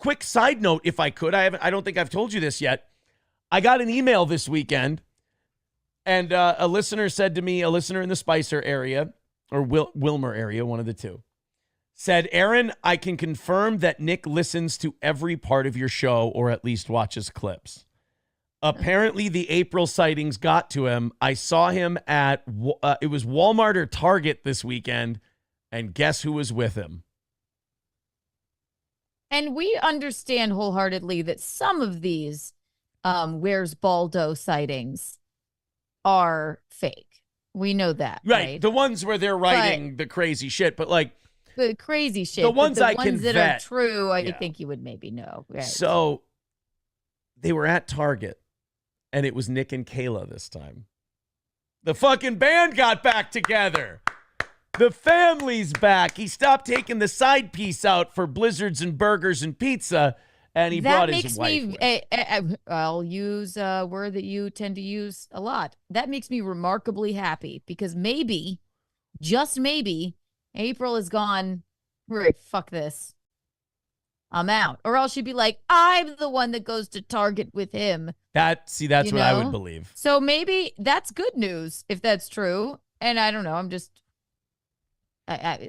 quick side note, if I could, I don't think I've told you this yet. I got an email this weekend, and a listener said to me, a listener in the Spicer area, or Wilmer area, one of the two, said, Aaron, I can confirm that Nick listens to every part of your show, or at least watches clips. Apparently, the April sightings got to him. I saw him at, it was Walmart or Target this weekend, and guess who was with him? And we understand wholeheartedly that some of these Where's Baldo sightings are fake. We know that, right? The ones where they're writing the crazy shit, but like the crazy shit. The ones the I ones can that vet. are true, I think you would maybe know. Right. So they were at Target, and it was Nick and Kayla this time. The fucking band got back together. The family's back. He stopped taking the side piece out for blizzards and burgers and pizza, and he brought his wife with. I'll use a word that you tend to use a lot. That makes me remarkably happy because maybe, just maybe, April is gone. Right, fuck this. I'm out. Or else she'd be like, I'm the one that goes to Target with him. That's what I would believe. So maybe that's good news if that's true. And I don't know. I'm just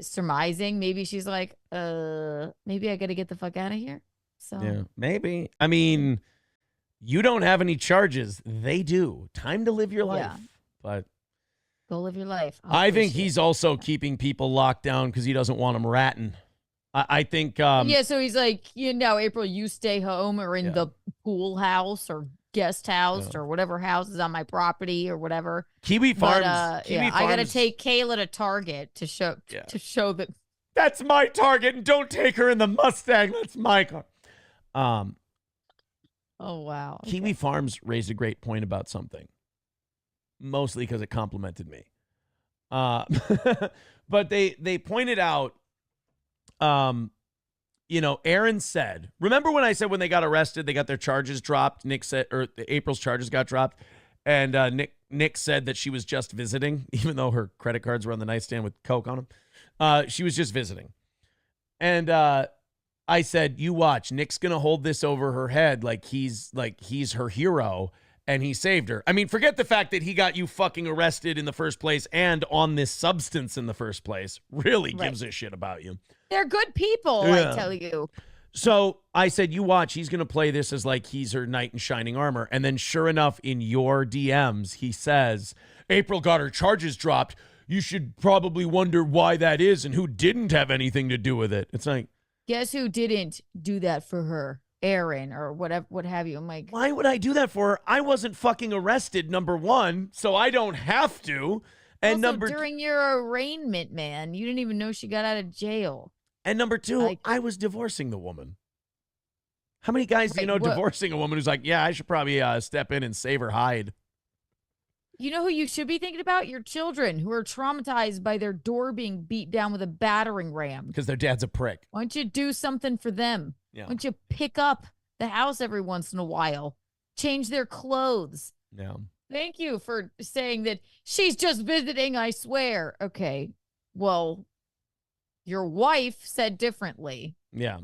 surmising. Maybe she's like, maybe I got to get the fuck out of here. So yeah, maybe. I mean, you don't have any charges. They do. Time to live your life. Yeah. But go live your life. I think he's also keeping people locked down because he doesn't want them ratting. I think. Yeah, so he's like, April, you stay home or in the pool house or guest house or whatever house is on my property or whatever. Kiwi Farms. I got to take Kayla to Target to show that. That's my Target, and don't take her in the Mustang. That's my car. Oh, wow. Okay. Kiwi Farms raised a great point about something. Mostly because it complimented me. But they pointed out, Aaron said, remember when I said when they got arrested, they got their charges dropped? Nick said, or April's charges got dropped. And Nick said that she was just visiting, even though her credit cards were on the nightstand with Coke on them. She was just visiting. And I said, you watch, Nick's going to hold this over her head like he's her hero. And he saved her. I mean, forget the fact that he got you fucking arrested in the first place and on this substance in the first place. Really gives a shit about you. They're good people, I tell you. So I said, you watch, he's going to play this as like he's her knight in shining armor. And then sure enough, in your DMs, he says, April got her charges dropped. You should probably wonder why that is and who didn't have anything to do with it. It's like, guess who didn't do that for her? Aaron or whatever, what have you. I'm like, why would I do that for her? I wasn't fucking arrested, number one, so I don't have to. And also, during your arraignment, man, you didn't even know she got out of jail. And number two, I was divorcing the woman. How many guys do you know divorcing a woman who's like, yeah, I should probably step in and save her hide? You know who you should be thinking about? Your children who are traumatized by their door being beat down with a battering ram. Because their dad's a prick. Why don't you do something for them? Yeah. Why don't you pick up the house every once in a while? Change their clothes. Yeah. Thank you for saying that she's just visiting, I swear. Okay. Well, your wife said differently. Yeah.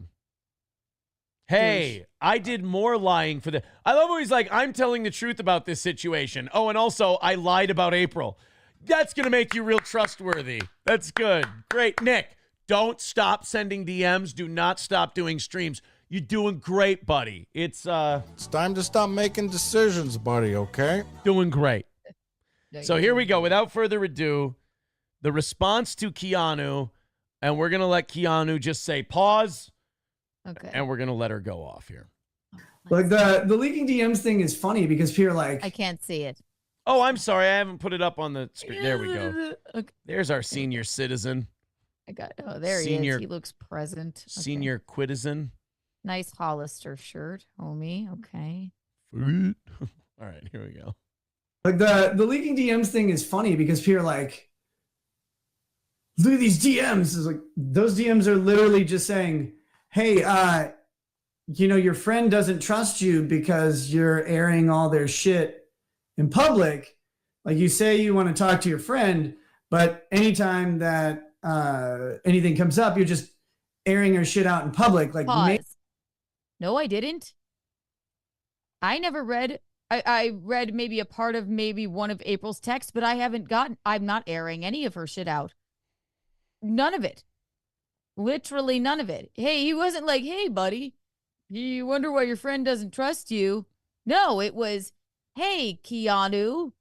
Hey, I did more lying for the... I love when he's like, I'm telling the truth about this situation. Oh, and also, I lied about April. That's going to make you real trustworthy. That's good. Great. Nick, don't stop sending DMs. Do not stop doing streams. You're doing great, buddy. It's time to stop making decisions, buddy, okay? Doing great. So here we go. Without further ado, the response to Keanu, and we're going to let Keanu just say pause. Okay. And we're going to let her go off here. Like the leaking DMs thing is funny because people are like, I can't see it. Oh, I'm sorry. I haven't put it up on the screen. There we go. Okay. There's our senior citizen. There he is. He looks present. Senior quitizen. Nice Hollister shirt, homie. Okay. All right, here we go. Like the leaking DMs thing is funny because people are like, look at these DMs. It's like those DMs are literally just saying, hey, your friend doesn't trust you because you're airing all their shit in public. Like you say you want to talk to your friend, but anytime that anything comes up, you're just airing her shit out in public. Like, pause. No, I didn't. I never read. I read maybe a part of maybe one of April's texts, but I'm not airing any of her shit out. None of it. Literally none of it. Hey, he wasn't like, hey, buddy, you wonder why your friend doesn't trust you. No, it was, hey, Keanu,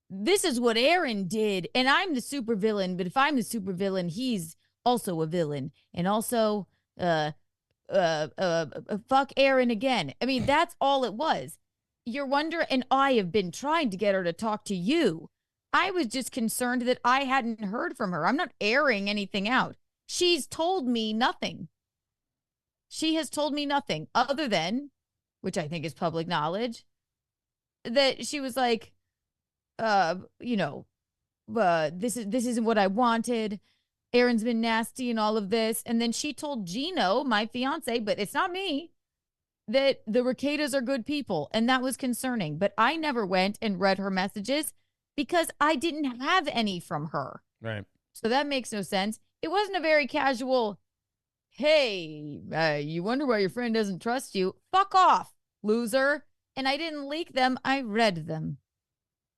this is what Aaron did. And I'm the supervillain, but if I'm the supervillain, he's also a villain. And also, fuck Aaron again. I mean, that's all it was. You're wondering, and I have been trying to get her to talk to you. I was just concerned that I hadn't heard from her. I'm not airing anything out. She's told me nothing. She has told me nothing other than, which I think is public knowledge, that she was like, this isn't what I wanted. Aaron's been nasty and all of this. And then she told Gino, my fiance, but it's not me, that the Rekietas are good people. And that was concerning. But I never went and read her messages because I didn't have any from her. Right. So that makes no sense. It wasn't a very casual, hey, you wonder why your friend doesn't trust you. Fuck off, loser. And I didn't leak them. I read them.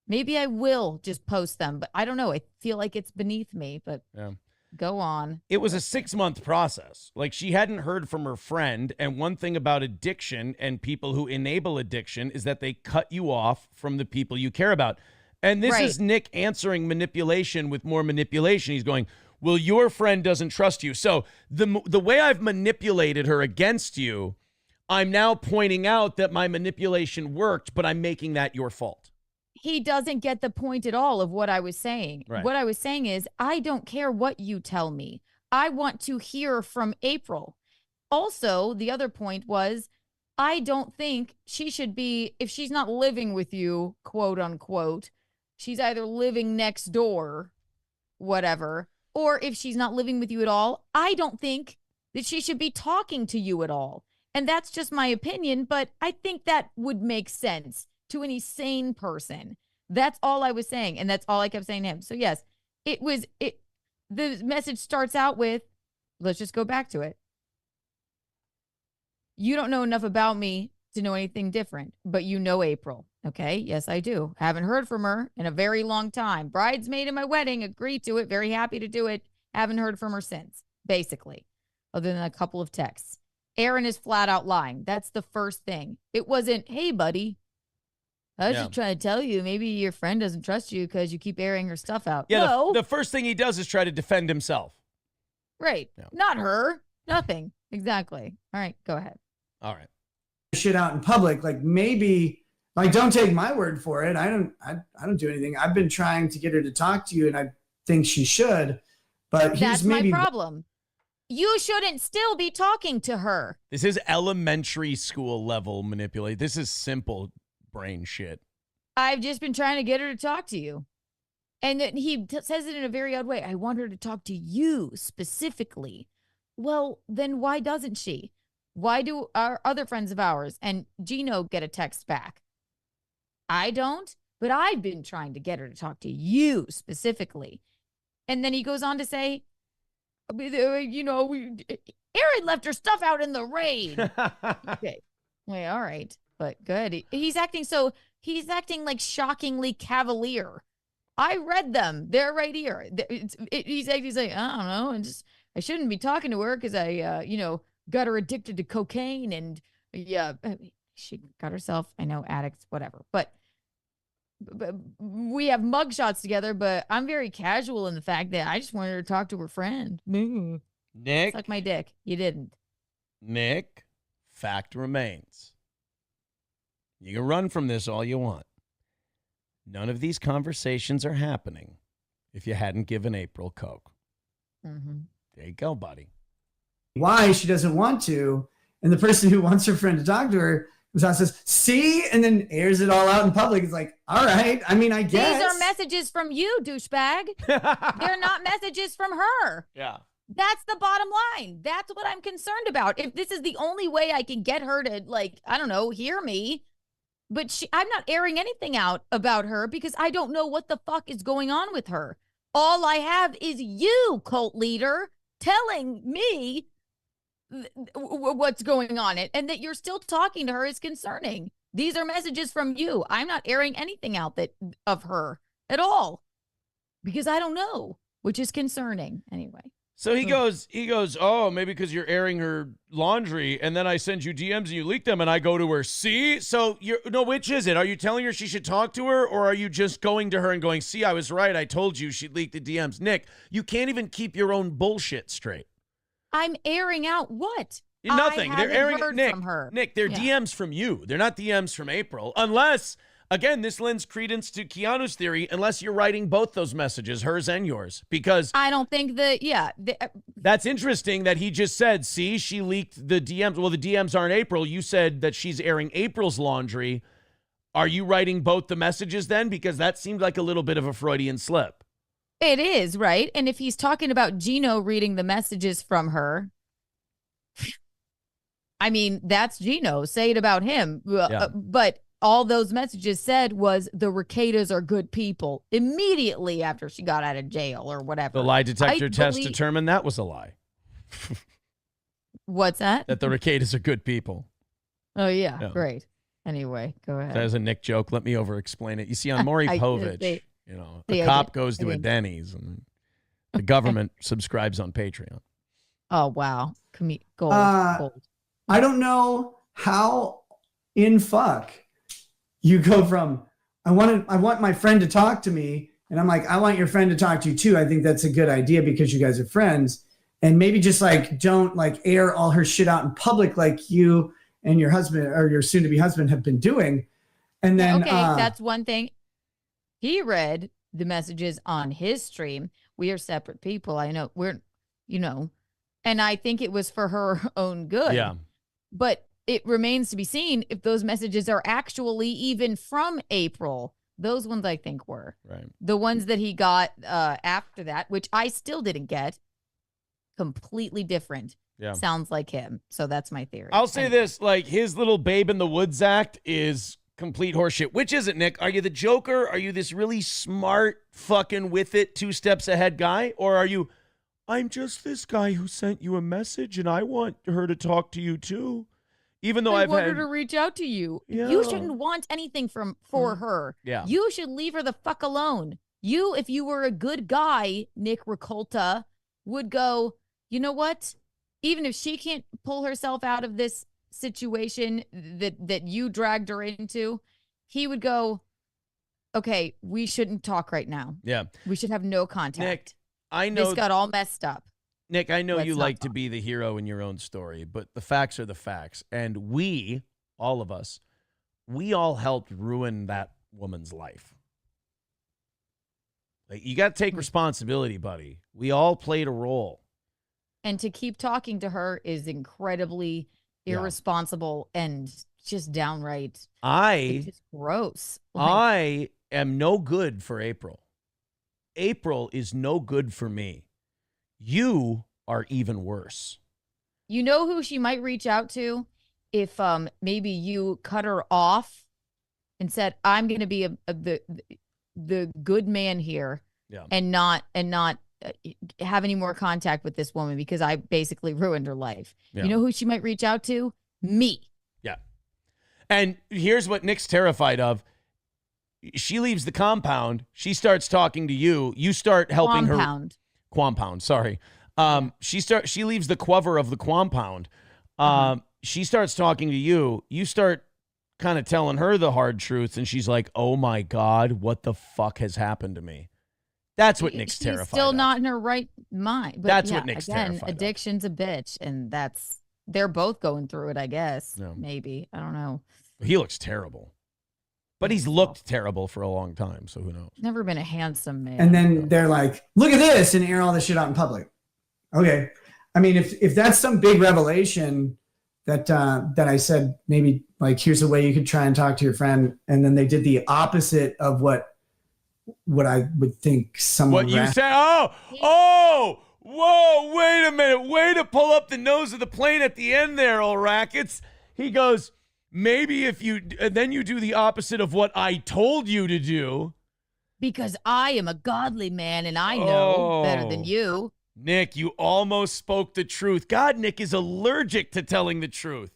Maybe I will just post them, but I don't know. I feel like it's beneath me, but Yeah. Go on. It was a 6-month process. Like, she hadn't heard from her friend. And one thing about addiction and people who enable addiction is that they cut you off from the people you care about. And this is Nick answering manipulation with more manipulation. He's going, well, your friend doesn't trust you. So the way I've manipulated her against you, I'm now pointing out that my manipulation worked, but I'm making that your fault. He doesn't get the point at all of what I was saying. Right. What I was saying is, I don't care what you tell me. I want to hear from April. Also, the other point was, I don't think she should be, if she's not living with you, quote unquote, she's either living next door, whatever, or if she's not living with you at all, I don't think that she should be talking to you at all. And that's just my opinion, but I think that would make sense to any sane person. That's all I was saying, and that's all I kept saying to him. So yes, the message starts out with, let's just go back to it. You don't know enough about me to know anything different, but you know April. Okay, yes, I do. Haven't heard from her in a very long time. Bridesmaid in my wedding, agreed to it, very happy to do it. Haven't heard from her since, basically, other than a couple of texts. Aaron is flat out lying. That's the first thing. It wasn't, hey, buddy, I was just trying to tell you, maybe your friend doesn't trust you because you keep airing her stuff out. Yeah, no. the first thing he does is try to defend himself. Right. Yeah. Not her. Nothing. Exactly. All right, go ahead. All right. Shit out in public, like maybe, like, don't take my word for it. I don't do anything. I've been trying to get her to talk to you, and I think she should, but that's my problem. You shouldn't still be talking to her. This is elementary school level manipulate. This is simple brain shit. I've just been trying to get her to talk to you. And then he says it in a very odd way. I want her to talk to you specifically. Well, then why doesn't she? Why do our other friends of ours and Gino get a text back? I don't, but I've been trying to get her to talk to you specifically. And then he goes on to say, Aaron left her stuff out in the rain. Okay. Well, all right. But good. He's acting like shockingly cavalier. I read them. They're right here. He's like, I don't know. And just, I shouldn't be talking to her because I, got her addicted to cocaine. And she got herself, I know, addicts, whatever. But we have mugshots together, but I'm very casual in the fact that I just wanted her to talk to her friend. Nick. Suck my dick. You didn't. Nick, fact remains. You can run from this all you want. None of these conversations are happening if you hadn't given April coke. Mm-hmm. There you go, buddy. Why she doesn't want to, and the person who wants her friend to talk to her says, see, and then airs it all out in public. It's like, all right, I mean, I guess. These are messages from you, douchebag. They're not messages from her. Yeah. That's the bottom line. That's what I'm concerned about. If this is the only way I can get her to, like, I don't know, hear me, but I'm not airing anything out about her because I don't know what the fuck is going on with her. All I have is you, cult leader, telling me what's going on, and that you're still talking to her is concerning. These are messages from you. I'm not airing anything out of her at all because I don't know, which is concerning anyway. So he goes, oh, maybe because you're airing her laundry, and then I send you DMs and you leak them, and I go to her, see? So, which is it? Are you telling her she should talk to her, or are you just going to her and going, see, I was right, I told you she'd leak the DMs? Nick, you can't even keep your own bullshit straight. I'm airing out what? Nothing. They're airing Nick, from her. Nick, they're DMs from you. They're not DMs from April, unless... Again, this lends credence to Keanu's theory, unless you're writing both those messages, hers and yours, because I don't think that, that's interesting that he just said, see, she leaked the DMs. Well, the DMs aren't April. You said that she's airing April's laundry. Are you writing both the messages then? Because that seemed like a little bit of a Freudian slip. It is, right? And if he's talking about Gino reading the messages from her, I mean, that's Gino. Say it about him. Yeah. But all those messages said was the Rekietas are good people immediately after she got out of jail or whatever. The lie detector test determined that was a lie. What's that? That the Rekietas are good people. Oh, yeah. Great. Anyway, go ahead. That was a Nick joke. Let me over-explain it. You see, on Maury Povich, a cop goes to a Denny's and the government subscribes on Patreon. Oh, wow. Gold. I don't know how in fuck you go from I want my friend to talk to me, and I'm like, I want your friend to talk to you too. I think that's a good idea because you guys are friends, and maybe just like don't like air all her shit out in public like you and your husband or your soon-to-be husband have been doing. And then that's one thing. He read the messages on his stream. We are separate people. I know and I think it was for her own good. Yeah. But it remains to be seen if those messages are actually even from April. Those ones I think were. Right. The ones that he got after that, which I still didn't get, completely different. Yeah. Sounds like him. So that's my theory. I'll say this, like his little Babe in the Woods act is complete horseshit. Which is it, Nick? Are you the Joker? Are you this really smart fucking with it 2 steps ahead guy? Or are you, I'm just this guy who sent you a message and I want her to talk to you too? Even though I want her to reach out to you. Yeah. You shouldn't want anything for her. Yeah. You should leave her the fuck alone. You, if you were a good guy, Nick Rekieta, would go, you know what? Even if she can't pull herself out of this situation that you dragged her into, he would go, okay, we shouldn't talk right now. Yeah. We should have no contact. Nick, I know this got all messed up. Nick, I know you like talk. to be the hero in your own story, but the facts are the facts. And we, all of us, we all helped ruin that woman's life. Like, you got to take responsibility, buddy. We all played a role. And to keep talking to her is incredibly irresponsible and just downright it's just gross. I am no good for April. April is no good for me. You are even worse. You know who she might reach out to if maybe you cut her off and said, I'm going to be the good man here and not have any more contact with this woman because I basically ruined her life. Yeah. You know who she might reach out to? Me. Yeah. And here's what Nick's terrified of. She leaves the compound. She starts talking to you. You start helping her. Compound, sorry. She leaves the cover of the compound. She starts talking to you. You start kind of telling her the hard truth, and she's like, "Oh my God, what the fuck has happened to me?" That's what Nick's terrified. Still of. Not in her right mind. But that's what Nick's terrified. Addiction's a bitch, and they're both going through it. I guess maybe I don't know. He looks terrible. But he's looked terrible for a long time, so who knows? Never been a handsome man. And then they're like, look at this, and air all this shit out in public. Okay. I mean, if that's some big revelation that I said, maybe like, here's a way you could try and talk to your friend, and then they did the opposite of what I would think someone. What you say? Oh, whoa, wait a minute. Way to pull up the nose of the plane at the end there, old Rackets. He goes, maybe if you then you do the opposite of what I told you to do. Because I am a godly man and I know better than you. Nick, you almost spoke the truth. God, Nick is allergic to telling the truth.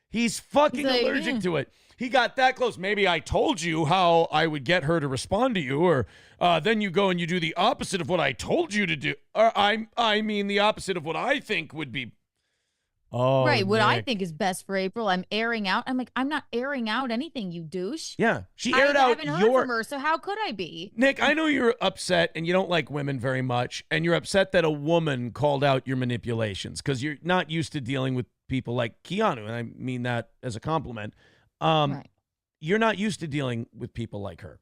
He's fucking He's like, allergic yeah. to it. He got that close. Maybe I told you how I would get her to respond to you, or then you go and you do the opposite of what I told you to do. Or I mean the opposite of what I think would be. Oh, Right. What I Nick. think is best for April. I'm airing out. I'm like, I'm not airing out anything, you douche. Yeah, she aired I out haven't heard your. from her, so how could I be? Nick, I know you're upset and you don't like women very much, and you're upset that a woman called out your manipulations because you're not used to dealing with people like Keanu, and I mean that as a compliment. Right. You're not used to dealing with people like her.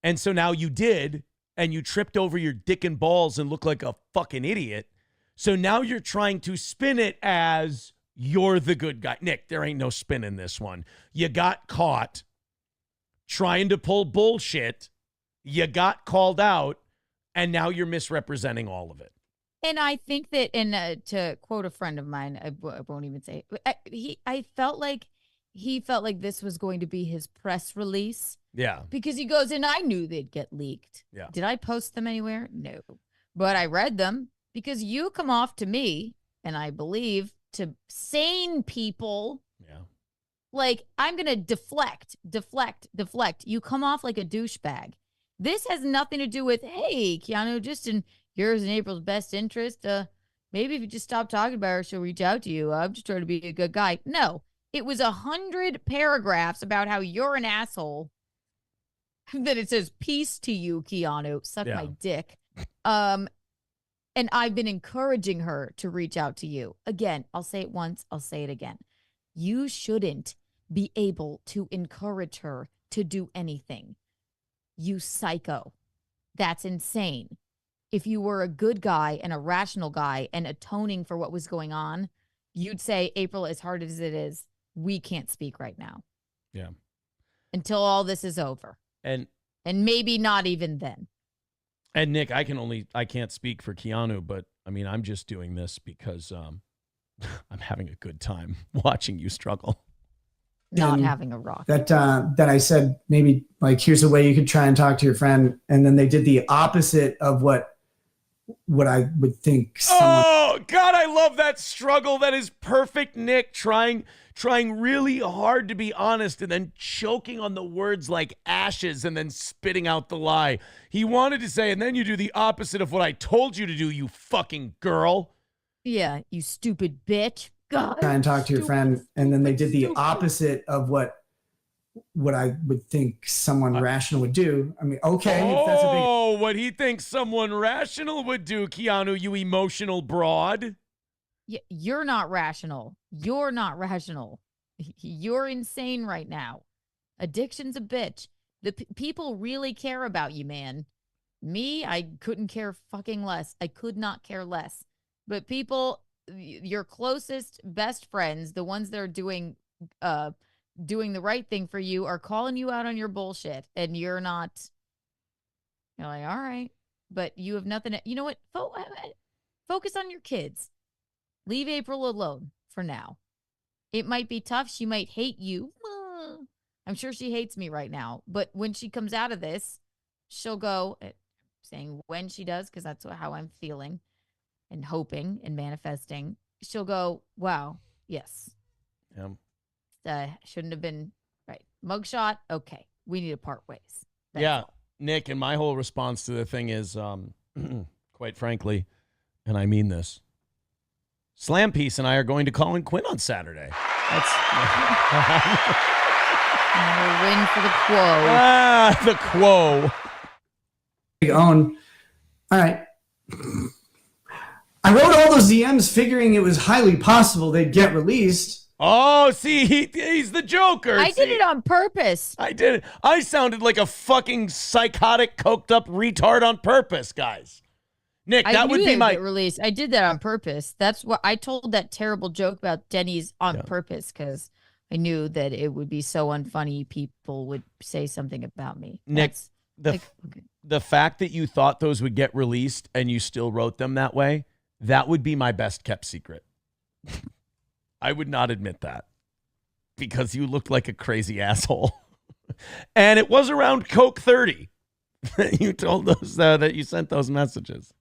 And so now you did, and you tripped over your dick and balls and looked like a fucking idiot. So now you're trying to spin it as you're the good guy. Nick, there ain't no spin in this one. You got caught trying to pull bullshit. You got called out, and now you're misrepresenting all of it. And I think that, and to quote a friend of mine, I won't even say it, I felt like he felt like this was going to be his press release Yeah. because he goes, and I knew they'd get leaked. Yeah. Did I post them anywhere? No. But I read them because you come off to me, and I believe to sane people, Yeah. like I'm going to deflect. You come off like a douchebag. This has nothing to do with, hey, Keanu, just in yours and April's best interest. Maybe if you just stop talking about her, she'll reach out to you. I'm just trying to be a good guy. No, it was 100 paragraphs about how you're an asshole. Then it says, peace to you, Keanu. Suck my dick. And I've been encouraging her to reach out to you. Again, I'll say it once, I'll say it again. You shouldn't be able to encourage her to do anything. You psycho. That's insane. If you were a good guy and a rational guy and atoning for what was going on, you'd say, April, as hard as it is, we can't speak right now. Yeah. Until all this is over. And maybe not even then. And Nick, I can't speak for Keanu, but I mean, I'm just doing this because I'm having a good time watching you struggle. Not having a rock. That I said, maybe like, here's a way you could try and talk to your friend. And then they did the opposite of what I would think. Oh God, I love that struggle. That is perfect, Nick. Trying really hard to be honest and then choking on the words like ashes and then spitting out the lie. He wanted to say, and then you do the opposite of what I told you to do, you fucking girl. Yeah, you stupid bitch. God. Try and talk to your friend. And then they did the opposite of what I would think someone rational would do. I mean, okay. If that's a big... what he thinks someone rational would do, Keanu, you emotional broad. Yeah, you're not rational. You're not rational. You're insane right now. Addiction's a bitch. The people really care about you, man. Me, I couldn't care fucking less. I could not care less. But people, your closest, best friends, the ones that are doing the right thing for you, are calling you out on your bullshit, and you're not. You're like, all right, but you have nothing. You know what? Focus on your kids. Leave April alone for now. It might be tough. She might hate you. I'm sure she hates me right now. But when she comes out of this, she'll go, saying when she does, because that's how I'm feeling and hoping and manifesting. She'll go, wow, yes. Shouldn't have been right. Mugshot. Okay. We need to part ways. That's all. Nick, and my whole response to the thing is, quite frankly, and I mean this, Slam Piece and I are going to call and Quinn on Saturday. That's another win for the Quo. The Quo. Own. All right. I wrote all those DMs figuring it was highly possible they'd get released. Oh, see, he's the Joker. I did it on purpose. I did it. I sounded like a fucking psychotic, coked up retard on purpose, guys. Nick, that would be my release. I did that on purpose. That's what I told that terrible joke about Denny's on purpose because I knew that it would be so unfunny. People would say something about me. Nick, the fact that you thought those would get released and you still wrote them that way, that would be my best kept secret. I would not admit that because you looked like a crazy asshole. And it was around Coke 30 that you told us that you sent those messages.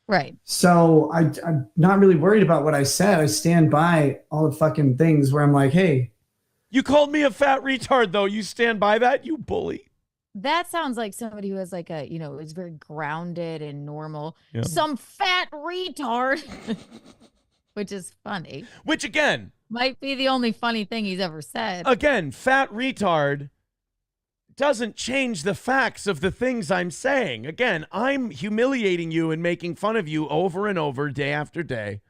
Right. So I'm not really worried about what I said. I stand by all the fucking things where I'm like, hey, You called me a fat retard, though. You stand by that, you bully. That sounds like somebody who has like a, is very grounded and normal. Yeah. Some fat retard, which is funny. Which, again, Might be the only funny thing he's ever said. fat retard doesn't change the facts of the things I'm saying. Again, I'm humiliating you and making fun of you over and over, day after day,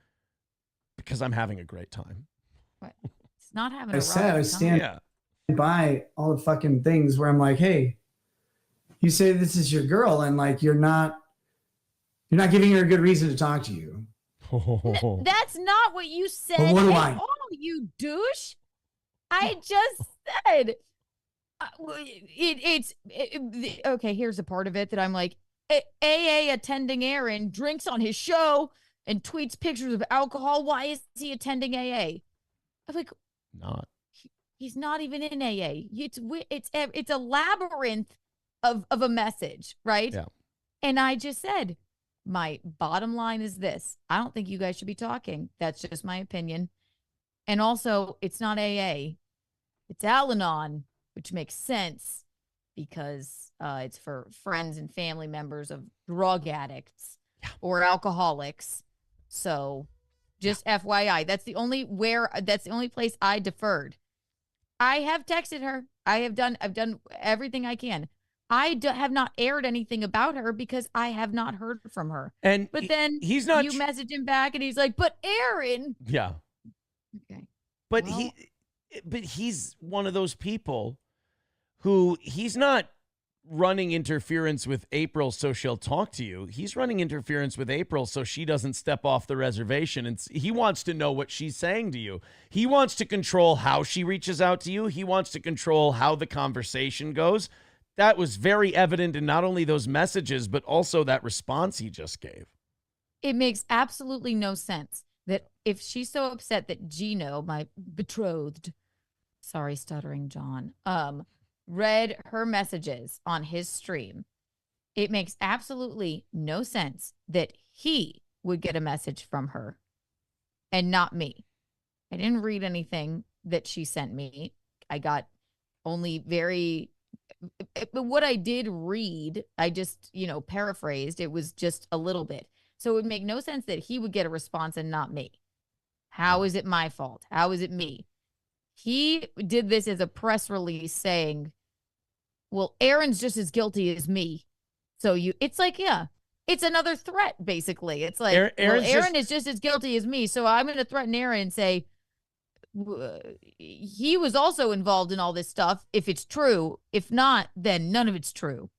because I'm having a great time. Right. It's not having I a said, I rough stand Yeah. by all the fucking things where I'm like, hey, you say this is your girl and like you're not giving her a good reason to talk to you. That's not what you said But what do at I- all, you douche. I just said okay. Here's a part of it that I'm like, AA attending Aaron drinks on his show and tweets pictures of alcohol. Why is he attending AA? I'm like, Not. he's not even in AA. It's a labyrinth of a message, right? Yeah. And I just said, my bottom line is this: I don't think you guys should be talking. That's just my opinion. And also, it's not AA; it's Al-Anon, which makes sense because it's for friends and family members of drug addicts or alcoholics. So, just FYI, that's the only place I deferred. I have texted her. I've done everything I can. I have not aired anything about her because I have not heard from her. And But then he's not. you message him back and he's like, "But Aaron." Yeah. Okay. But Well- he's one of those people who he's not running interference with April so she'll talk to you. He's running interference with April so she doesn't step off the reservation. And he wants to know what she's saying to you. He wants to control how she reaches out to you. He wants to control how the conversation goes. That was very evident in not only those messages, but also that response he just gave. It makes absolutely no sense that if she's so upset that Gino, my betrothed, sorry, stuttering John, read her messages on his stream, it makes absolutely no sense that he would get a message from her and not me. I didn't read anything that she sent me. I got only but what I did read, I just, paraphrased. It was just a little bit. So it would make no sense that he would get a response and not me. How is it my fault? How is it me? He did this as a press release saying, well, Aaron's just as guilty as me. So it's like, yeah, it's another threat, basically. It's like, Aaron is just as guilty as me. So I'm going to threaten Aaron and say, he was also involved in all this stuff, if it's true. If not, then none of it's true.